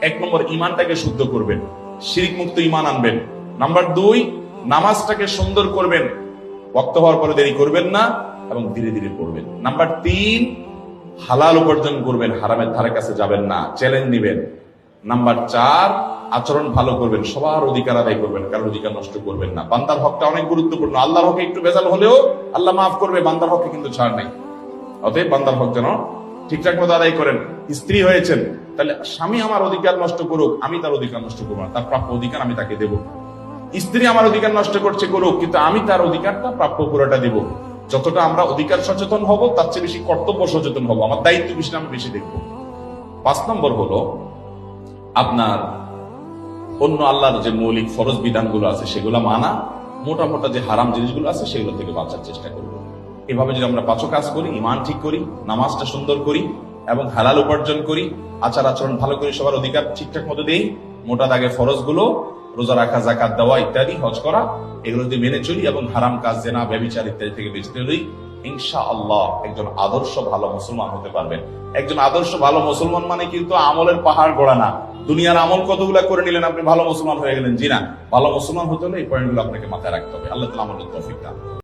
এক নম্বর, ইমানটাকে শুদ্ধ করবেন, শিরক মুক্ত ইমান আনবেন। নাম্বার 2, নামাজটাকে সুন্দর করবেন, ওয়াক্ত হওয়ার পরে দেরি করবেন না এবং ধীরে ধীরে পড়বেন। নাম্বার 3, হালাল উপার্জন করবেন, হারামের ধারে কাছে যাবেন না, চ্যালেঞ্জ নিবেন। নাম্বার 4, আচরণ ভালো করবেন, সবার অধিকার আদায় করবেন, কারোর অধিকার নষ্ট করবেন না। বান্দার হকটা অনেক গুরুত্বপূর্ণ। আল্লাহর হকে একটু ভেজাল হলেও আল্লাহ মাফ করবে, বান্দার হকে কিন্তু ছাড় নাই। অতএব বান্দার হক যেন ঠিকঠাক মতো আদায় করেন। স্ত্রী হয়েছেন, তাহলে স্বামী আমার অধিকার নষ্ট করুক, আমি তার অধিকার নষ্ট করবো না, তার প্রাপ্য অধিকার আমি তাকে দেব। স্ত্রী আমার অধিকার নষ্ট করছে, করুক, কিন্তু আমি তার অধিকারটা প্রাপ্য পুরোটা দেব। যতটা আমরা অধিকার সচেতন হব, তার চেয়ে বেশি কর্তব্য সচেতন হব, আমার দায়িত্ব বেশি আমি বেশি দেখবো। 5 নম্বর হলো আপনার অন্য আল্লাহর যে মৌলিক ফরজ বিধানগুলো আছে সেগুলো মানা, মোটা মোটা যে হারাম জিনিসগুলো আছে সেগুলো থেকে বাঁচার চেষ্টা করব। এভাবে যদি আমরা 5 কাজ করি, ইমান ঠিক করি, নামাজটা সুন্দর করি এবং হালাল উপার্জন করি, আচার আচরণ ভালো করি, সবার অধিকার ঠিকঠাক মতো দেই, মোটা দাগে ফরজগুলো রোজা রাখা, যাকাত দেওয়া ইত্যাদি, হজ করা, এগুলো যদি মেনে চলি এবং হারাম কাজ, জেনা, ব্যভিচার ইত্যাদি থেকে বেঁচতে হই, ইনশাআল্লাহ একজন আদর্শ ভালো মুসলমান হতে পারবেন। একজন আদর্শ ভালো মুসলমান মানে কিন্তু আমলের পাহাড় গড়া না, দুনিয়ার আমল কতগুলা করে নিলেন আপনি ভালো মুসলমান হয়ে গেলেন, জি না। ভালো মুসলমান হতে হলে এই পয়েন্টগুলো আপনাকে মাথায় রাখতে হবে। আল্লাহ তাআলা আমাদের তৌফিক দান করুন।